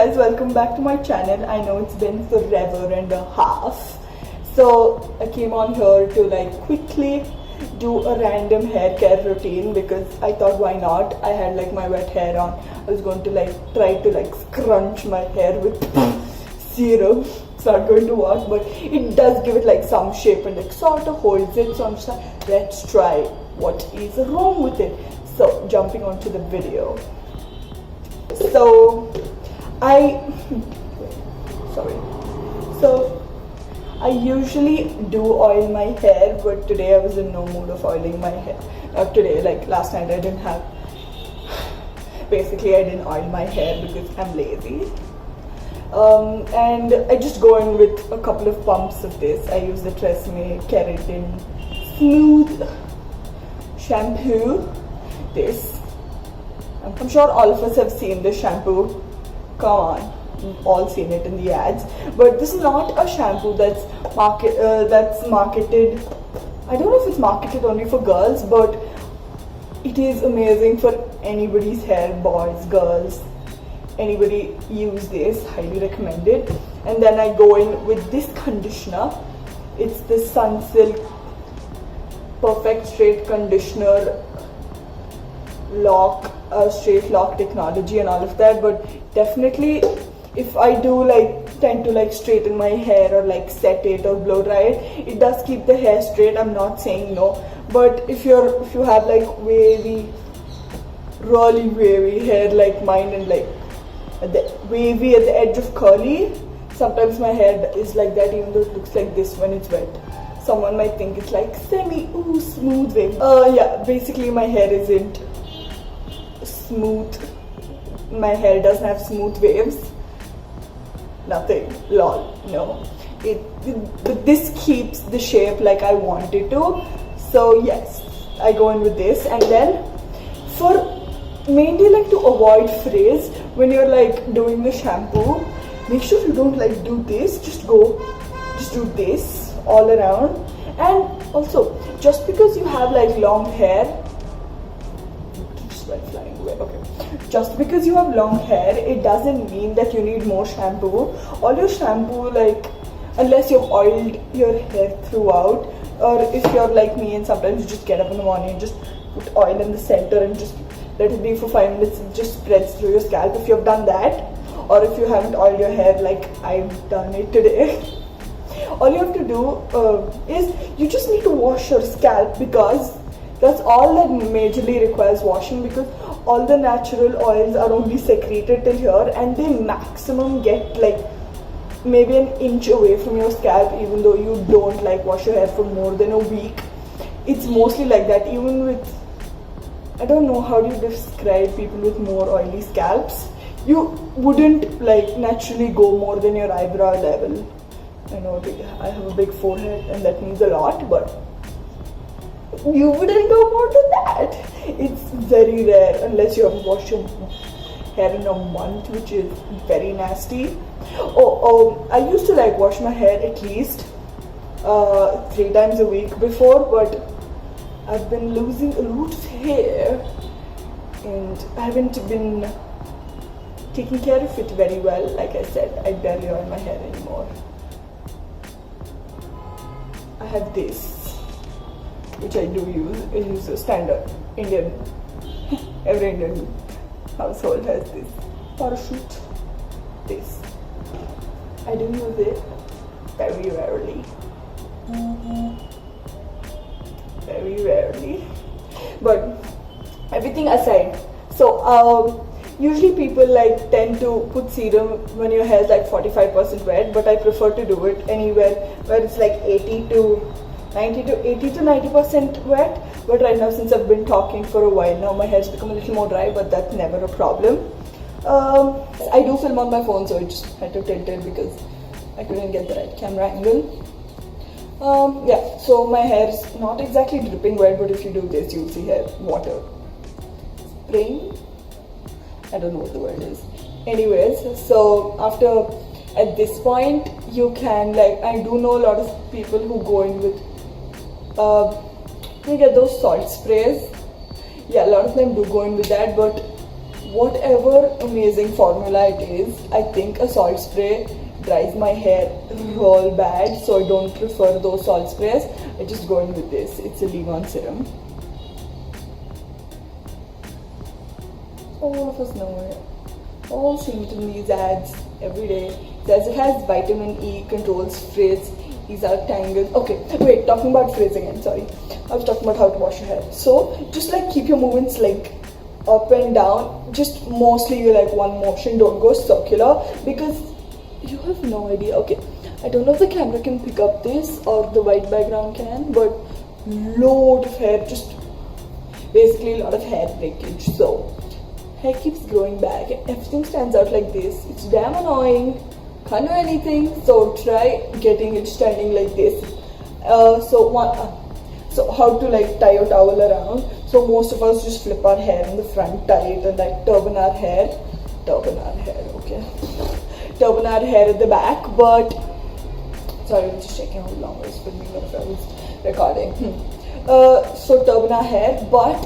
Guys, welcome back to my channel. I know it's been forever and a half, so I came on here to like quickly do a random hair care routine because I thought why not. I had like my wet hair on. I was going to like try to like scrunch my hair with serum. It's not going to work, but it does give it like some shape and like sort of holds it. So I'm just like, let's try what is wrong with it. So jumping onto the video. So I usually do oil my hair, but today I was in no mood of oiling my hair. Not today, like last night I didn't have. Basically, I didn't oil my hair because I'm lazy. And I just go in with a couple of pumps of this. I use the Tresemme Keratin Smooth shampoo. I'm sure all of us have seen this shampoo. Come on, we've all seen it in the ads. But this is not a shampoo that's marketed. I don't know if it's marketed only for girls, but it is amazing for anybody's hair, boys, girls. Anybody use this, highly recommend it. And then I go in with this conditioner. It's the Sunsilk Perfect Straight Conditioner Lock, straight lock technology and all of that. But definitely if I do like tend to like straighten my hair or like set it or blow dry it, it does keep the hair straight. I'm not saying no, but if you have like really wavy hair like mine and like wavy at the edge of curly, sometimes my hair is like that even though it looks like this when it's wet. Someone might think it's like smooth wave. Yeah, basically my hair isn't smooth. My hair doesn't have smooth waves. Nothing. Lol. No. But this keeps the shape like I want it to. So yes, I go in with this, and then for mainly like to avoid frizz when you're like doing the shampoo, make sure you don't like do this. Just do this all around. And also, just because you have like long hair, flying away. Okay. Just because you have long hair, it doesn't mean that you need more shampoo. All your shampoo, like, unless you've oiled your hair throughout, or if you're like me and sometimes you just get up in the morning and just put oil in the center and just let it be for 5 minutes, it just spreads through your scalp. If you've done that, or if you haven't oiled your hair like I've done it today, all you have to do is you just need to wash your scalp, because that's all that majorly requires washing, because all the natural oils are only secreted till here and they maximum get like maybe an inch away from your scalp, even though you don't like wash your hair for more than a week. It's mostly like that. Even with, I don't know how do you describe people with more oily scalps. You wouldn't like naturally go more than your eyebrow level. I know I have a big forehead and that means a lot, but you wouldn't go more than that. It's very rare unless you haven't washed your hair in a month, which is very nasty. I used to like wash my hair at least 3 times a week before, but I've been losing a lot of hair and I haven't been taking care of it very well. Like I said, I barely oil my hair anymore. I have this, which I do use. I use a standard Indian. Every Indian household has this parachute. This. I do use it very rarely. Very rarely. But everything aside, so usually people like tend to put serum when your hair is like 45% wet, but I prefer to do it anywhere where it's like 80 to 90% wet. But right now, since I've been talking for a while now, my hair's become a little more dry, but that's never a problem. I do film on my phone, so I just had to tilt it because I couldn't get the right camera angle. Yeah, so my hair's not exactly dripping wet, but if you do this, you'll see hair water spraying. I don't know what the word is. Anyways, so at this point, you can like, I do know a lot of people who go in with you get those salt sprays. Yeah, a lot of them do go in with that, but whatever amazing formula it is, I think a salt spray dries my hair real bad, so I don't prefer those salt sprays. I just go in with this. It's a leave-on serum. All of us know it. All seen it in these ads every day. It says it has vitamin E, controls frizz, ease out tangles. Okay, wait, talking about frizz again, sorry. I was talking about how to wash your hair. So, just like keep your movements like up and down. Just mostly you like one motion, don't go circular because you have no idea. Okay, I don't know if the camera can pick up this or the white background can, but load of hair, just basically a lot of hair breakage. So hair keeps growing back and everything stands out like this. It's damn annoying, can't do anything, so try getting it standing like this. So how to like tie a towel around. So most of us just flip our hair in the front, tie it and like turban our hair, okay, turban our hair at the back. But sorry, I'm just checking how long I was filming or if I was recording. So turban our hair, but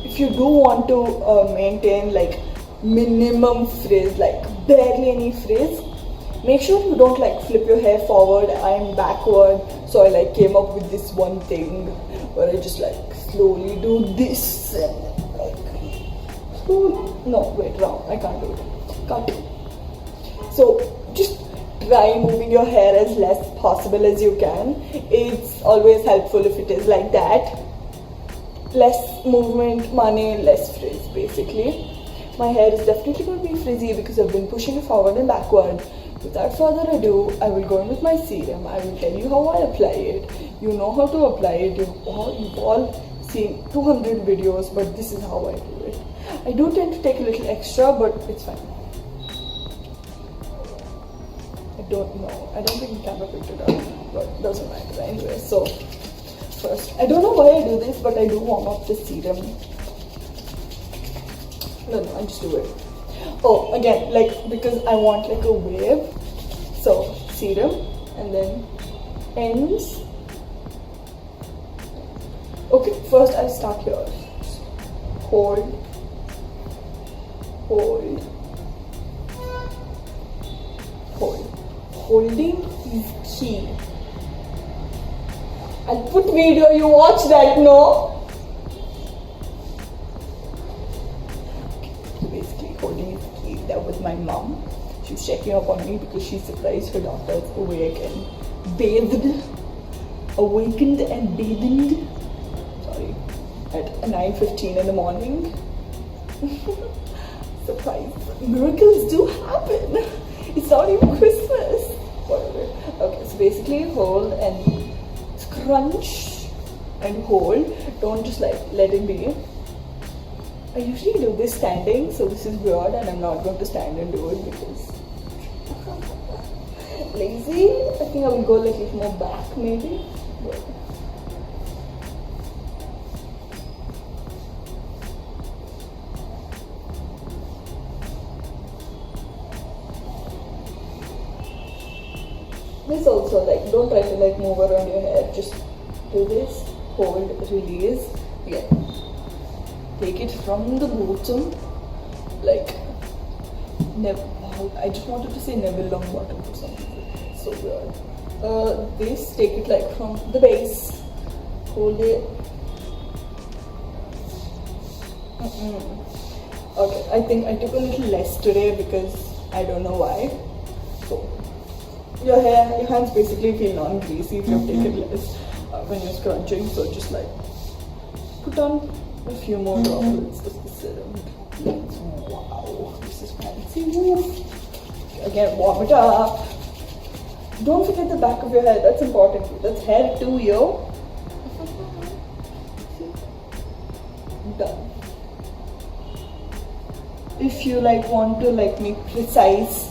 if you do want to maintain like minimum frizz, like barely any frizz, make sure you don't like flip your hair forward and backward. So I like came up with this one thing where I just like slowly do this and like, no wait, wrong, I can't do it, can't do it. So just try moving your hair as less possible as you can. It's always helpful if it is like that. Less movement, money, less frizz basically. My hair is definitely going to be frizzy because I've been pushing it forward and backward. Without further ado, I will go in with my serum. I will tell you how I apply it. You know how to apply it. You've all seen 200 videos, but this is how I do it. I do tend to take a little extra, but it's fine. I don't know. I don't think the camera picked it up, but doesn't matter anyway. So first, I don't know why I do this, but I do warm up the serum. No, I just do it. Oh, again, like because I want like a wave. So serum and then ends. Okay, first I'll start here. Hold. Holding is key. I'll put video, you watch that, no? Okay, basically holding is key. That was my mom. She was checking up on me because she's surprised her daughter is awake and bathed. Awakened and bathed. Sorry. At 9:15 in the morning. Surprise. Miracles do happen. It's not even Christmas. Whatever. Okay, so basically hold and crunch and hold. Don't just like let it be. I usually do this standing, so this is weird and I'm not going to stand and do it because lazy. I think I will go like a little more back maybe. But this also, like, don't try to like move around your hair, just do this, hold, release, again, take it from the bottom, like, I just wanted to say Neville Longbottom or something, so weird. This, take it like from the base, hold it. Okay, I think I took a little less today because I don't know why. So your hands basically feel non-greasy if you've taken less when you're scrunching. So just like put on a few more droplets of the serum. Wow, this is fancy. Again, warm it up. Don't forget the back of your hair. That's important. That's hair too, yo. Done. If you like want to like make precise,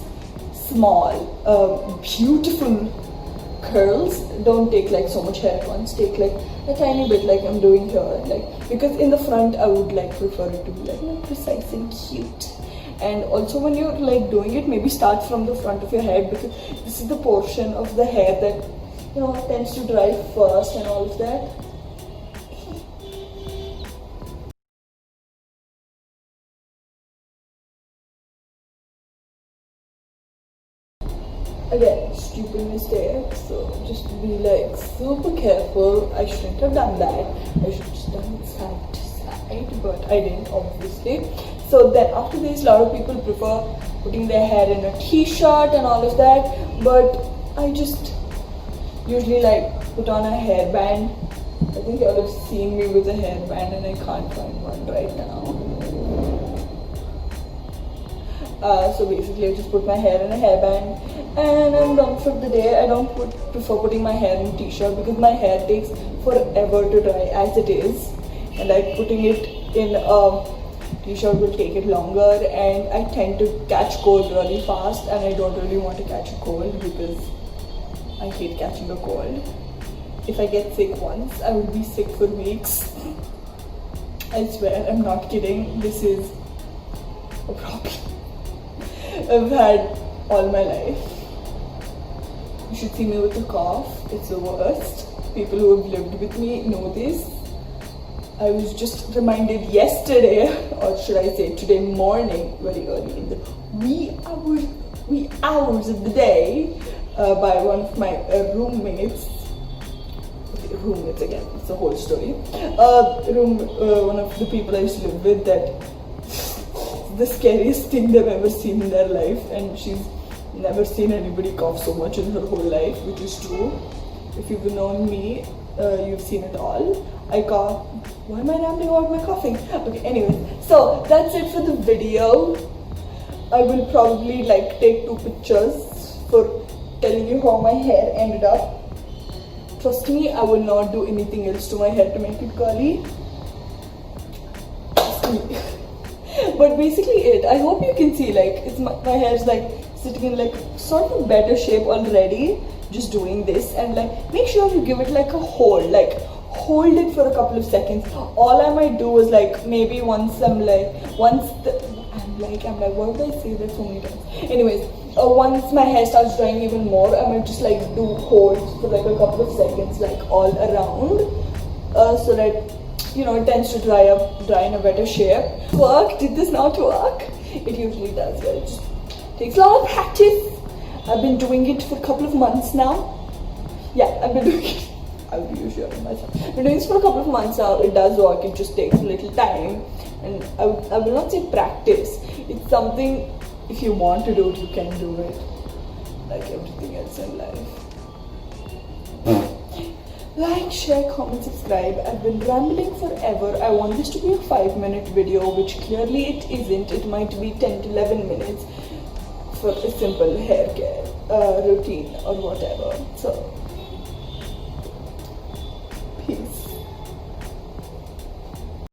small, beautiful curls, don't take like so much hair at once. Take like a tiny bit, like I'm doing here, like because in the front I would like prefer it to be like precise and cute. And also when you're like doing it, maybe start from the front of your head because this is the portion of the hair that tends to dry first and all of that. again, stupid mistake. So just be like super careful. I shouldn't have done that. I should have just done it side to side, but I didn't, obviously. So then after this, a lot of people prefer putting their hair in a t-shirt and all of that, but I just usually like put on a hairband. I think you all have seen me with a hairband and I can't find one right now. So basically I just put my hair in a hairband and I'm done for the day. I don't prefer putting my hair in a t-shirt because my hair takes forever to dry as it is, and like putting it in a t-shirt will take it longer, and I tend to catch cold really fast, and I don't really want to catch a cold because I hate catching a cold. If I get sick once, I will be sick for weeks. I swear, I'm not kidding. This is a problem I've had all my life. You should see me with a cough. It's the worst. People who have lived with me know this. I was just reminded yesterday, or should I say today morning, very early in the wee hours of the day, by one of my roommates again, it's a whole story. One of the people I used to live with, that the scariest thing they've ever seen in their life, and she's never seen anybody cough so much in her whole life, which is true. If you've known me, you've seen it all. I cough. Why am I rambling about my coughing? Okay, anyways, so that's it for the video. I will probably like take 2 pictures for telling you how my hair ended up. Trust me, I will not do anything else to my hair to make it curly. Trust me. But basically it. I hope you can see, like, it's my hair is like sitting in like sort of better shape already. Just doing this, and like make sure you give it like a hold, like hold it for a couple of seconds. All I might do is like maybe once I'm like, why would I say that so many times? Anyways, once my hair starts drying even more, I might just like do holds for like a couple of seconds, like all around, so that, you know, it tends to dry in a better shape. Work? Did this not work? It usually does. Yeah, it just takes a lot of practice. I've been doing it for a couple of months now. Yeah, I've been doing it. I will be reassuring myself. I've been doing this for a couple of months now. It does work. It just takes a little time. And I will not say practice. It's something, if you want to do it, you can do it. Like everything else in life. Like, share, comment, subscribe. I've been rambling forever. I want this to be a 5-minute video, which clearly it isn't. It might be 10 to 11 minutes for a simple hair care routine or whatever. So